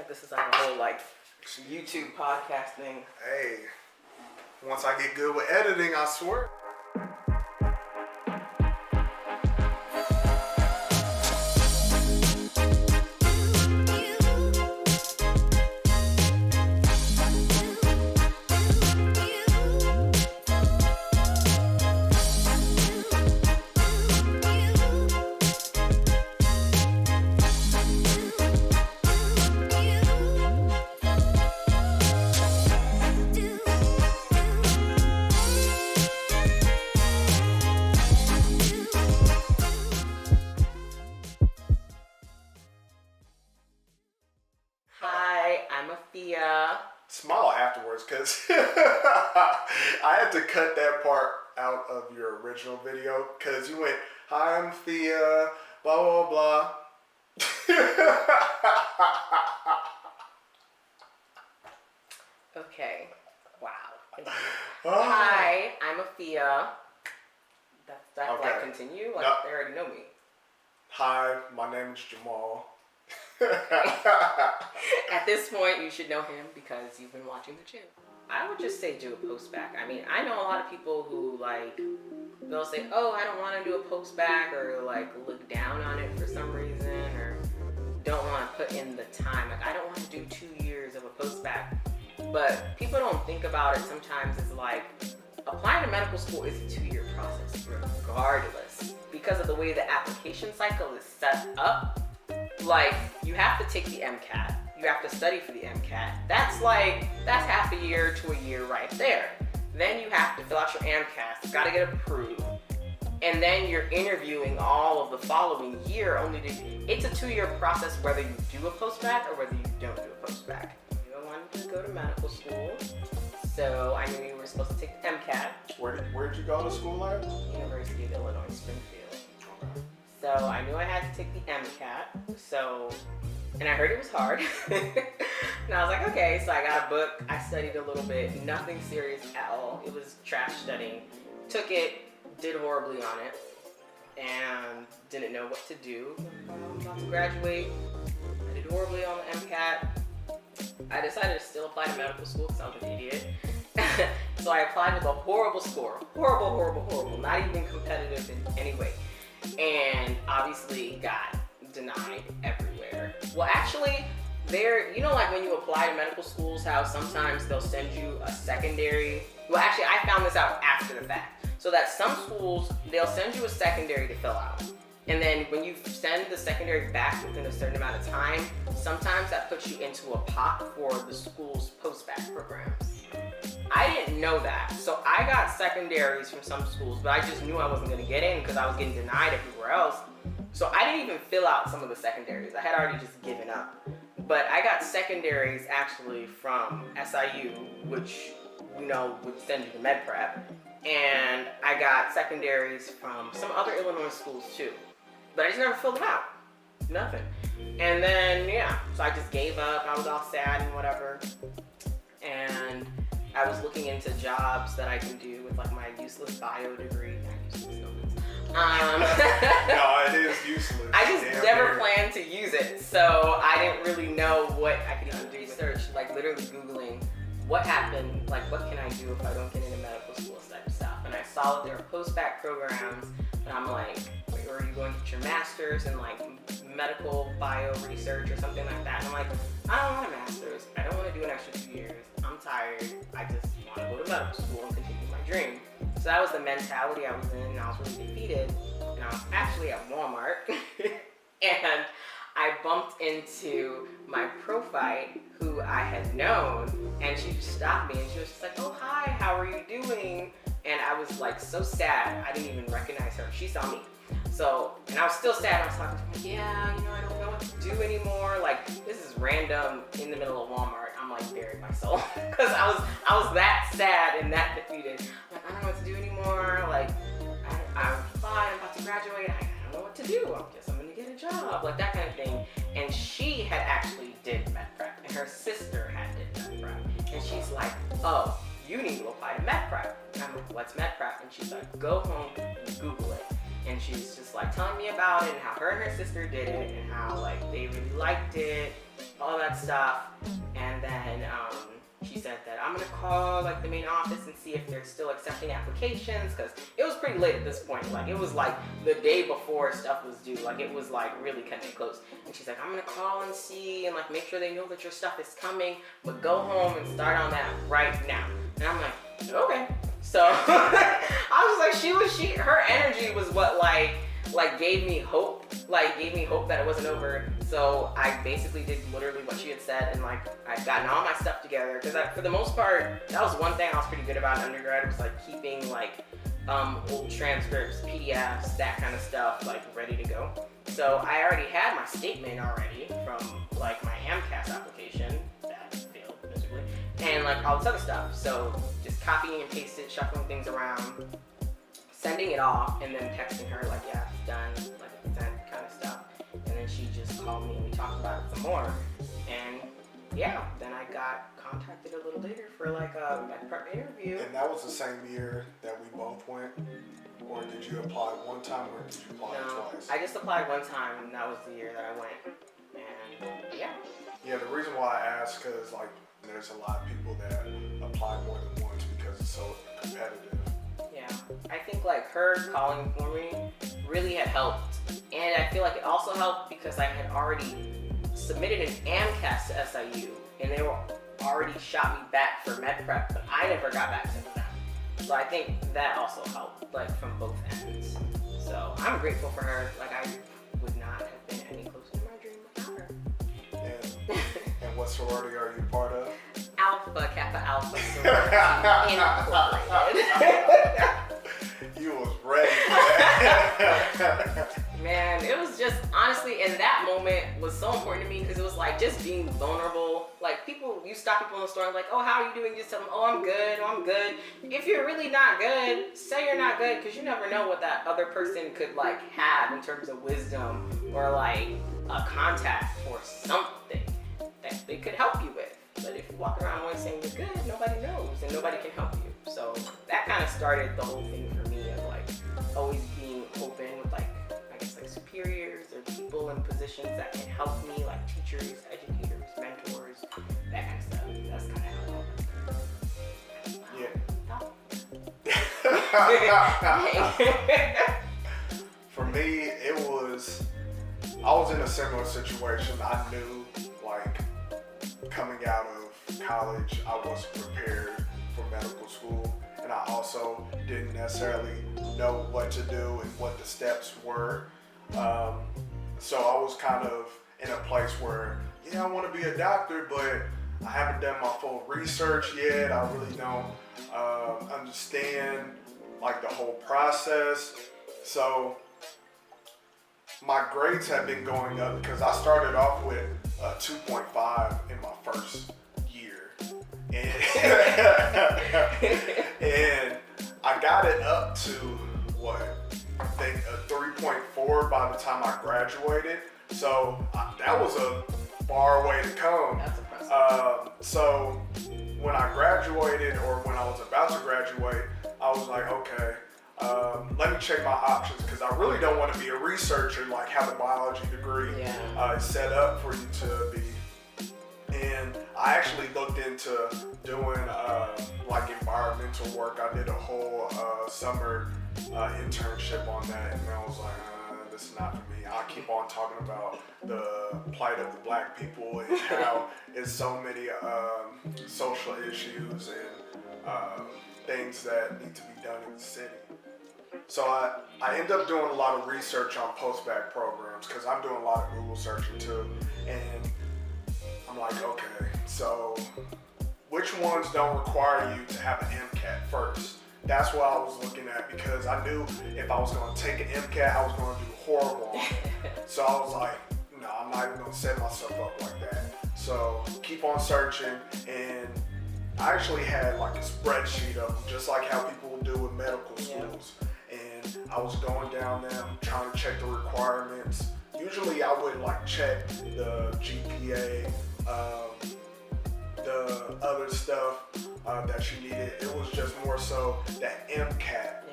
like this is like a whole like YouTube podcast thing. Hey, once I get good with editing, I swear. Smile afterwards, because I had to cut that part out of your original video, because you went, "Hi, I'm Thea, blah, blah, blah." Okay, wow. Hi, I'm Afua. That's okay. Like continue? Like no. They already know me. Hi, my name is Jamal. At this point, you should know him because you've been watching the channel. I would just say do a Post-Bac. I mean, I know a lot of people who like, they'll say, oh, I don't want to do a Post-Bac, or like look down on it for some reason, or don't want to put in the time. Like, I don't want to do 2 years of a Post-Bac. But people don't think about it sometimes. It's like, applying to medical school is a 2-year process regardless, because of the way the application cycle is set up. Like, you have to take the MCAT. You have to study for the MCAT. That's half a year to a year right there. Then you have to fill out your AMCAT. It's got to get approved. And then you're interviewing all of the following year. It's a 2-year process whether you do a Post-Bac or whether you don't do a Post-Bac. You wanted to go to medical school, so I knew you were supposed to take the MCAT. Where'd you go to school at? University of Illinois, Springfield. So I knew I had to take the MCAT, and I heard it was hard. And I was like, okay, so I got a book, I studied a little bit, nothing serious at all. It was trash studying. Took it, did horribly on it, and didn't know what to do. I'm about to graduate, I did horribly on the MCAT. I decided to still apply to medical school because I was an idiot. So I applied with a horrible score. Horrible, not even competitive in any way. And obviously got denied everywhere. Well, actually, like when you apply to medical schools, how sometimes they'll send you a secondary. Well, actually, I found this out after the fact. So that some schools, they'll send you a secondary to fill out. And then when you send the secondary back within a certain amount of time, sometimes that puts you into a pot for the school's Post-Bac programs. I didn't know that. So I got secondaries from some schools, but I just knew I wasn't going to get in because I was getting denied everywhere else. So I didn't even fill out some of the secondaries. I had already just given up. But I got secondaries actually from SIU, which, would send you to med prep. And I got secondaries from some other Illinois schools too. But I just never filled them out. Nothing. And then, so I just gave up. I was all sad and whatever. And I was looking into jobs that I can do with like my useless bio degree. No, it is useless. I just never planned to use it. So I didn't really know what I could even do. Research, like literally Googling what happened, like what can I do if I don't get into medical school type of stuff. And I saw that there were Post-Bac programs, and I'm like, wait, are you going to get your master's in like medical bio research or something like that? And I'm like, I don't want a master's. I don't want to do an extra 2 years. I'm tired. I just want to go to medical school and continue my dream. So that was the mentality I was in, and I was really defeated. And I was actually at Walmart, and I bumped into my profile who I had known, and she just stopped me, and she was just like, oh, hi, how are you doing? And I was like so sad, I didn't even recognize her. She saw me. So, and I was still sad. I was talking to her, I don't know what to do anymore. Like, this is random in the middle of Walmart. I'm like, buried my soul. Because I was that sad and that defeated. Like, I don't know what to do anymore. Like, I'm fine, I'm about to graduate. I don't know what to do. I guess I'm gonna get a job. Like, that kind of thing. And she had actually did med prep, and her sister had did med prep. And she's like, oh, you need to apply to med prep. And I'm like, what's med prep? And she's like, go home and Google it. and she's just like telling me about it and how her and her sister did it and how like they really liked it, all that stuff. And then she said that I'm gonna call like the main office and see if they're still accepting applications, because it was pretty late at this point. Like it was like the day before stuff was due. Like it was like really cutting it close. And she's like, I'm gonna call and see and like make sure they know that your stuff is coming, but go home and start on that right now. And I'm like, okay. So I was like, her energy was what like gave me hope that it wasn't over. So I basically did literally what she had said, and like I've gotten all my stuff together, because for the most part that was one thing I was pretty good about in undergrad, was like keeping like old transcripts, PDFs, that kind of stuff like ready to go. So I already had my statement already from like my AMCAS application that failed miserably, and like all this other stuff. So just copying and pasting, shuffling things around, sending it off, and then texting her like, yeah, it's done, like it's sent, kind of stuff. And then she just called me and we talked about it some more. And yeah, then I got contacted a little later for like a med prep interview. And that was the same year that we both went? Or did you apply one time, or did you apply twice? I just applied one time, and that was the year that I went. And yeah. Yeah, the reason why I asked, because like there's a lot of people that apply more than once because it's so competitive. Yeah, I think like her calling for me really had helped, and I feel like it also helped because I had already submitted an AMCAS to SIU, and they were already shot me back for med prep, but I never got back to them. So I think that also helped, like from both ends. So I'm grateful for her. Like I would not have been any closer to my dream without her. And what sorority are you part of? Alpha Kappa Alpha Sorority Incorporated. You was ready for that. Man, it was just, honestly, in that moment was so important to me, because it was like just being vulnerable. Like people, you stop people in the store and like, oh, how are you doing? Just tell them, oh, I'm good, I'm good. If you're really not good, say you're not good, because you never know what that other person could like have in terms of wisdom or like a contact or something that they could help you with. But if you walk around always saying you're good, nobody knows and nobody can help you. So that kind of started the whole thing for me of like always being open with like, I guess like superiors or people in positions that can help me, like teachers, educators, mentors, that kind of stuff. That's kind of Yeah. For me, I was in a similar situation. I knew like coming out of college, I wasn't prepared for medical school, and I also didn't necessarily know what to do and what the steps were. So I was kind of in a place where, yeah, I want to be a doctor, but I haven't done my full research yet. I really don't understand like the whole process. So my grades have been going up because I started off with 2.5 in my first year. And I got it up to what? I think a 3.4 by the time I graduated. So that was a far way to come. That's impressive. So when I graduated, or when I was about to graduate, I was like, okay, let me check my options, because I really don't want to be a researcher, like have a biology degree set up for you to be. And I actually looked into doing like environmental work. I did a whole summer internship on that, and I was like, this is not for me. I keep on talking about the plight of the black people and how there's so many social issues and things that need to be done in the city. So I end up doing a lot of research on Post-Bac programs, because I'm doing a lot of Google searching too. And I'm like, okay, so which ones don't require you to have an MCAT first? That's what I was looking at, because I knew if I was going to take an MCAT, I was going to do horrible on it. So I was like, no, I'm not even going to set myself up like that. So keep on searching, and I actually had like a spreadsheet of them, just like how people do with medical schools. And I was going down them, trying to check the requirements. Usually I would like check the GPA, the other stuff that you needed. It was just more so that MCAT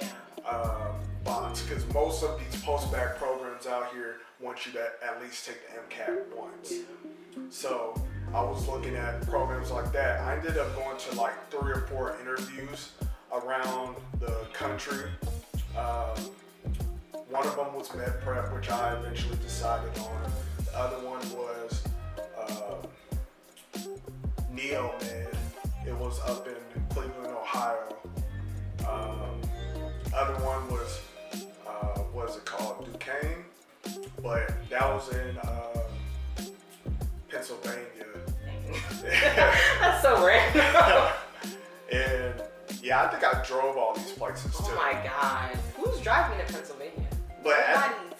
box because most of these post-bac programs out here want you to at least take the MCAT once. So I was looking at programs like that. I ended up going to like 3 or 4 interviews around the country. One of them was Med Prep, which I eventually decided on. The other one was Neomed. It was up in Cleveland, Ohio. Other one was, what is it called? Duquesne. But that was in Pennsylvania. That's so random. And yeah, I think I drove all these places too. Oh my God. Who's driving to Pennsylvania? But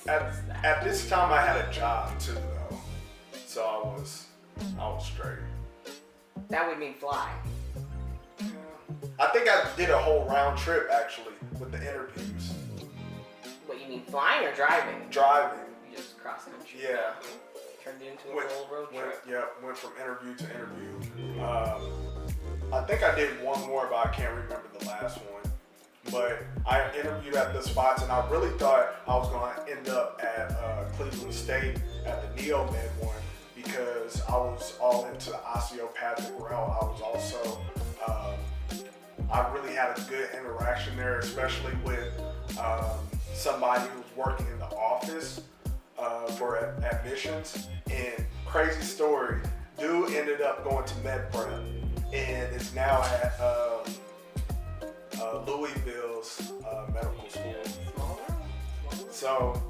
at this time I had a job too though. So I was straight. That would mean fly. Yeah. I think I did a whole round trip actually with the interviews. What, you mean flying or driving? Driving. You just cross country. Yeah. Turned it into a whole road trip. Went from interview to interview. I think I did one more, but I can't remember the last one. But I interviewed at the spots, and I really thought I was going to end up at Cleveland State at the Neomed one because I was all into the osteopathic route. I was also, I really had a good interaction there, especially with somebody who was working in the office for admissions. And crazy story, dude ended up going to Med Prep and is now at Louisville's medical school. So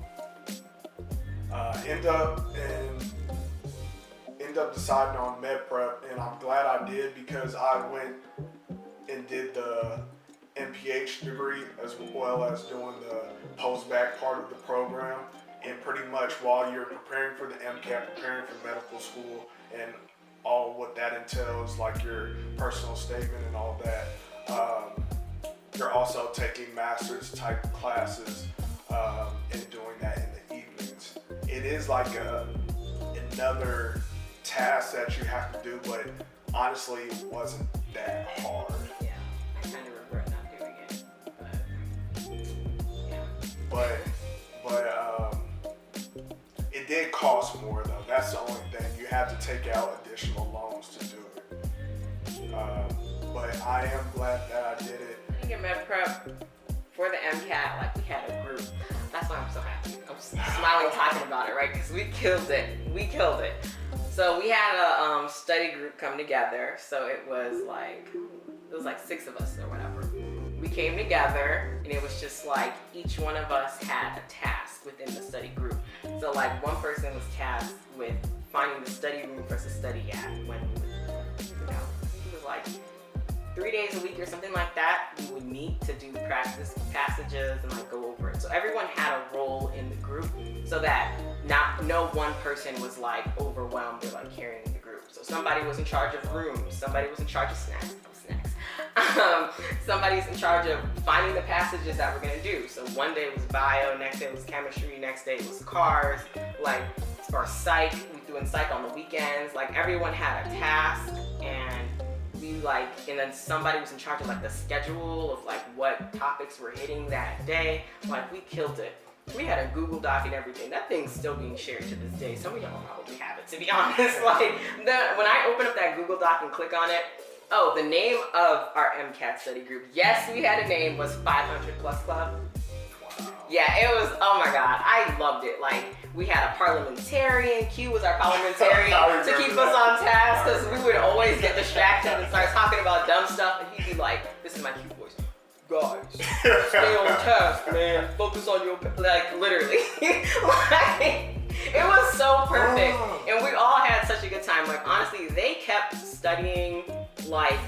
end up deciding on Med Prep, and I'm glad I did because I went and did the MPH degree as well as doing the post-bac part of the program. And pretty much while you're preparing for the MCAT, preparing for medical school, and all what that entails, like your personal statement and all that, you're also taking master's type classes and doing that in the evenings. It is like another task that you have to do, but honestly, it wasn't that hard. Yeah, I kind of regret not doing it, but yeah. But it did cost more though. That's the only thing. You had to take out additional loans to do it. But I am glad that I did it. I think in Med Prep for the MCAT, like we had a group. That's why I'm so happy. I'm smiling talking about it, right? Because we killed it. We killed it. So we had a study group come together. So it was like 6 of us or whatever. We came together and it was just like each one of us had a task within the study group. So like one person was tasked with finding the study room for us to study at when it was like 3 days a week or something like that. We would meet to do practice passages and like go over it. So everyone had a role in the group so that no one person was like overwhelmed or like carrying the group. So somebody was in charge of rooms, somebody was in charge of snacks. Somebody's in charge of finding the passages that we're gonna do. So one day it was bio, next day it was chemistry, next day it was cars, or psych. We doing psych on the weekends. Like everyone had a task, and and then somebody was in charge of like the schedule of like what topics we're hitting that day. Like we killed it. We had a Google Doc and everything. That thing's still being shared to this day. Some of y'all probably have it, to be honest. Like when I open up that Google Doc and click on it, oh, the name of our MCAT study group, yes, we had a name, was 500 Plus Club. Wow. Yeah, it was, oh my God, I loved it. Like, we had a parliamentarian, Q was our parliamentarian to keep us on task, because we would always get distracted and start talking about dumb stuff, and he'd be like, this is my Q voice, guys, stay on task, man, focus on your, like, literally. Like, it was so perfect, and we all had such a good time. Like, honestly, they kept studying like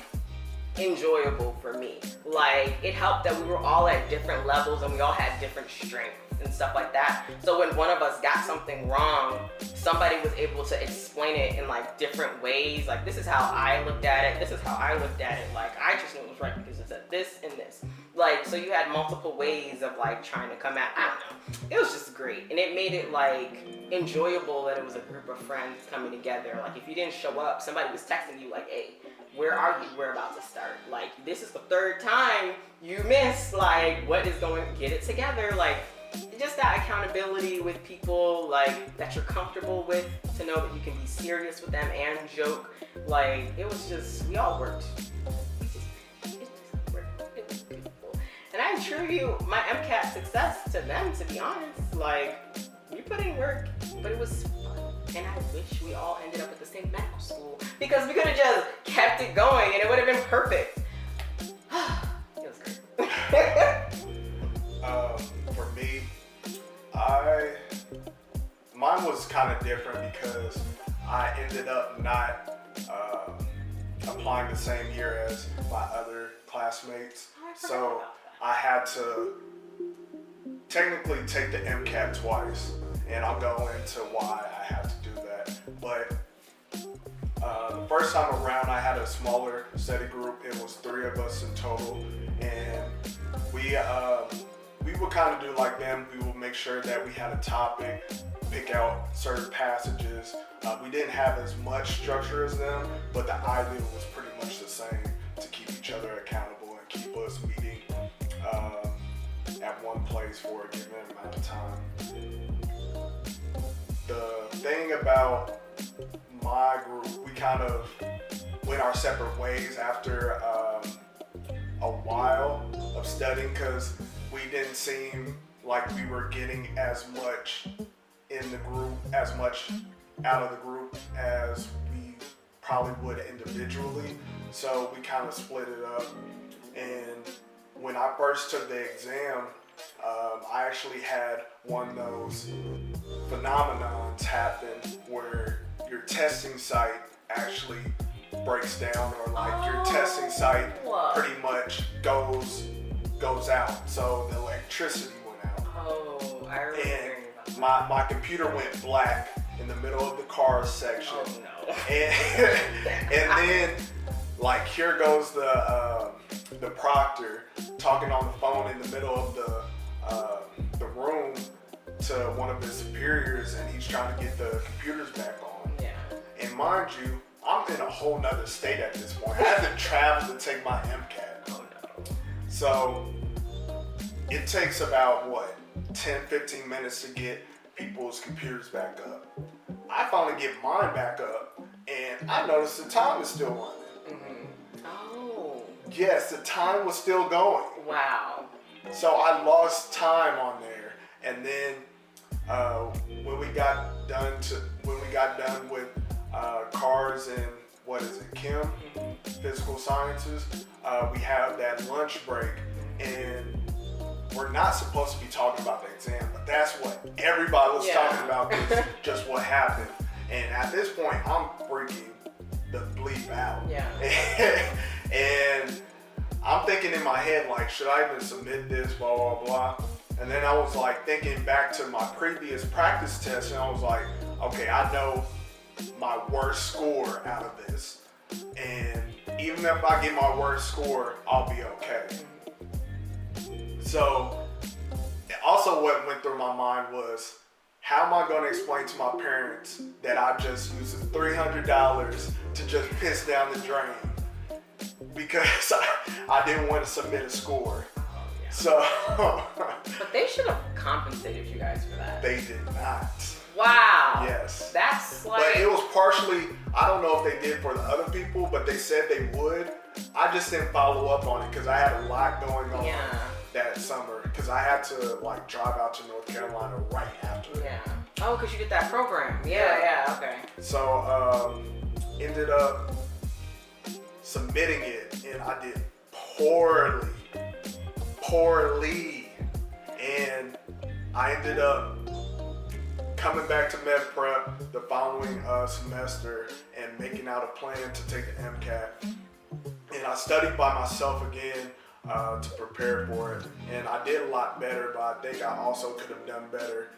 enjoyable for me. Like it helped that we were all at different levels and we all had different strengths and stuff like that. So when one of us got something wrong, somebody was able to explain it in like different ways. Like this is how I looked at it. This is how I looked at it. Like I just knew it was right because it said this and this. like, so you had multiple ways of like trying to come at, I don't know. It was just great. And it made it like enjoyable that it was a group of friends coming together. Like if you didn't show up, somebody was texting you like, hey, where are you? We're about to start. Like, this is the third time you missed. Like, what is going, get it together. Like, just that accountability with people, like, that you're comfortable with, to know that you can be serious with them and joke. Like, it was just, we all worked. It just worked. It was beautiful. And I attribute my MCAT success to them, to be honest. Like, we put in work, but it was fun. And I wish we all ended up at the same medical school, because we could have just kept it going and it would have been perfect. It was great. For me, mine was kind of different because I ended up not applying the same year as my other classmates. So I had to technically take the MCAT twice, and I'll go into why I had to do that. But the first time around, I had a smaller study group. It was 3 of us in total, and we would kind of do like them. We would make sure that we had a topic, pick out certain passages. We didn't have as much structure as them, but the idea was pretty much the same, to keep each other accountable and keep us meeting at one place for a given amount of time. The thing about my group, we kind of went our separate ways after a while of studying, because we didn't seem like we were getting as much in the group, as much out of the group as we probably would individually. So we kind of split it up. And when I first took the exam, I actually had one of those phenomenons happen where your testing site actually breaks down, or like your testing site pretty much goes out. So the electricity went out. Oh, I remember hearing about that. And my computer went black in the middle of the cars section. Oh no. And then like here goes the proctor talking on the phone in the middle of the room to one of his superiors, and he's trying to get the computers back on. Yeah. And mind you, I'm in a whole nother state at this point. I had to travel to take my MCAT. Oh no. So it takes about 10-15 minutes to get people's computers back up. I finally get mine back up, and I notice the time is still running. Mm-hmm. Oh. Yes, the time was still going. Wow. So I lost time on there, and then when we got done with cars and chem, physical sciences, we have that lunch break, and we're not supposed to be talking about the exam, but that's what everybody was talking about, just what happened. And at this point, I'm freaking the bleep out. Yeah. And I'm thinking in my head, like, should I even submit this, blah, blah, blah. And then I was like thinking back to my previous practice test, and I was like, okay, I know my worst score out of this. And even if I get my worst score, I'll be okay. So also what went through my mind was, how am I going to explain to my parents that I just used $300 to just piss down the drain because I didn't want to submit a score? So but they should have compensated you guys for that. They did not. Wow. Yes. That's like. But it was partially, I don't know if they did for the other people, but they said they would. I just didn't follow up on it because I had a lot going on that summer, because I had to like drive out to North Carolina right after it. Yeah. Oh, because you did that program. Yeah, okay. So ended up submitting it, and I did poorly. And I ended up coming back to med prep the following semester and making out a plan to take the MCAT. And I studied by myself again to prepare for it. And I did a lot better, but I think I also could have done better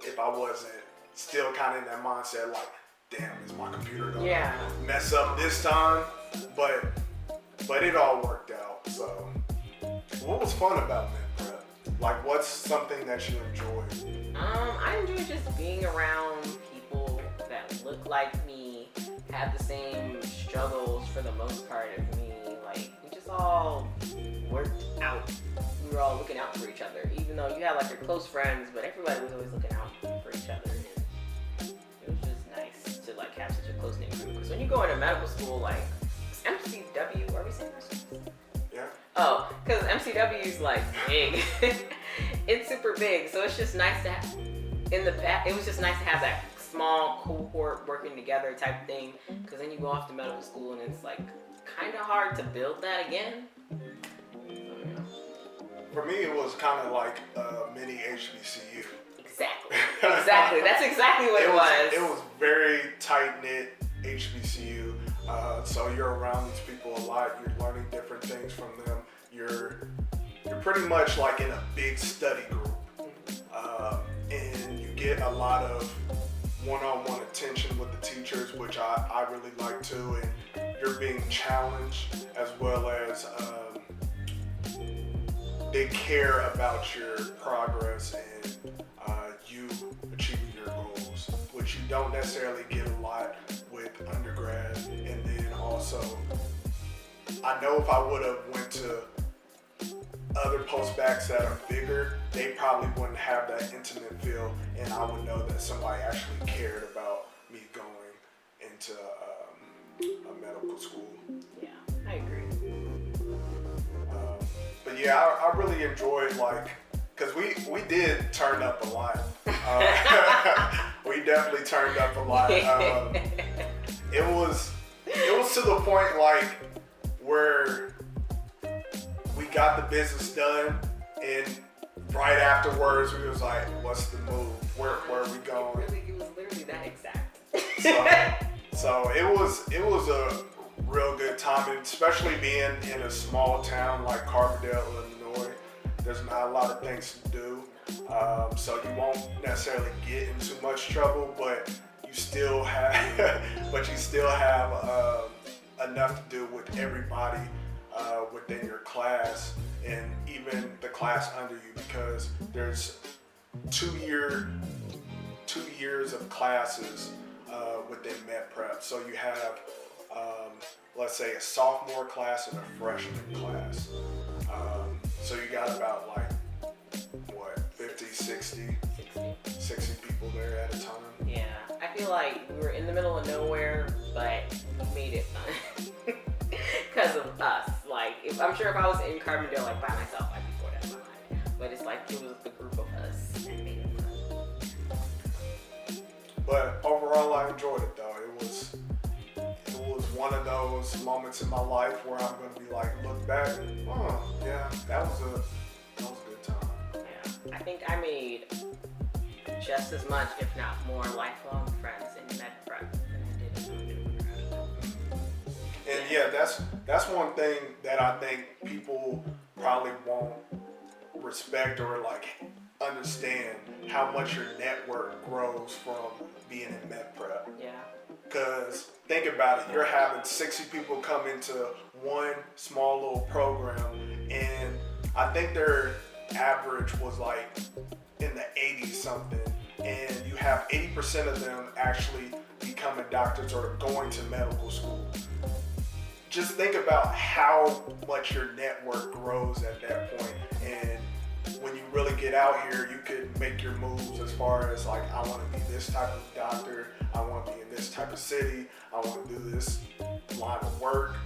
if I wasn't still kind of in that mindset like, damn, is my computer gonna mess up this time? But it all worked out, so. What was fun about med prep? Like, what's something that you enjoyed? I enjoy just being around people that look like me, have the same struggles for the most part of me. Like, we just all worked out. We were all looking out for each other, even though you had like your close friends, but everybody was always looking out for each other. And it was just nice to like have such a close knit group. Because when you go into medical school, like MCW, are we saying this? Yeah. Oh, because MCW is like big. It's super big, so it's just nice to have. In the back, it was just nice to have that small cohort working together type thing. Because then you go off to medical school and it's like kind of hard to build that again. For me, it was kind of like a mini HBCU. Exactly. That's exactly what it was. It was very tight knit HBCU. So you're around these people a lot. You're learning different things from them. You're pretty much like in a big study group, and you get a lot of one-on-one attention with the teachers, which I really like too. And you're being challenged as well as they care about your progress and you achieving your goals, which you don't necessarily get a lot with undergrad. And then also, I know if I would have went to other post-bacs that are bigger, they probably wouldn't have that intimate feel, and I would know that somebody actually cared about me going into a medical school. Yeah, I agree. But yeah, I really enjoyed, like, because we did turn up a lot. We definitely turned up a lot. It was to the point like where we got the business done, and right afterwards we was like, "What's the move? Where are we going?" It was literally that exact. So it was a real good time, and especially being in a small town like Carbondale, Illinois. There's not a lot of things to do, so you won't necessarily get in too much trouble, but you still have enough to do with everybody within your class, and even the class under you, because there's 2 years of classes within med prep. So you have let's say a sophomore class and a freshman class. So you got about like, what, 50, 60 people there at a time? Yeah, I feel like we were in the middle of nowhere, but we made it fun because of us. Like, I'm sure if I was in Carbondale like by myself, I'd be bored out of my mind. But it's like it was the group of us that made it fun. But overall, I enjoyed it though. It was one of those moments in my life where I'm going to be like, look back, oh yeah, that was a good time. Yeah, I think I made just as much, if not more, lifelong friends in med prep than I did in undergrad. And yeah, that's one thing that I think people probably won't respect or like understand, how much your network grows from being in med prep. Yeah. Because think about it, you're having 60 people come into one small little program, and I think their average was like in the 80s something, and you have 80% of them actually becoming doctors or going to medical school. Just think about how much your network grows at that point, and when you really get out here, you could make your moves as far as like, I want to be this type of doctor, I want to be in this type of city, I want to do this line of work.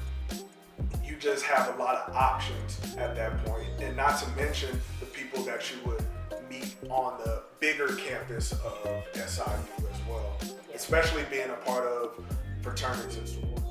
You just have a lot of options at that point, and not to mention the people that you would meet on the bigger campus of SIU as well, especially being a part of fraternities and sororities.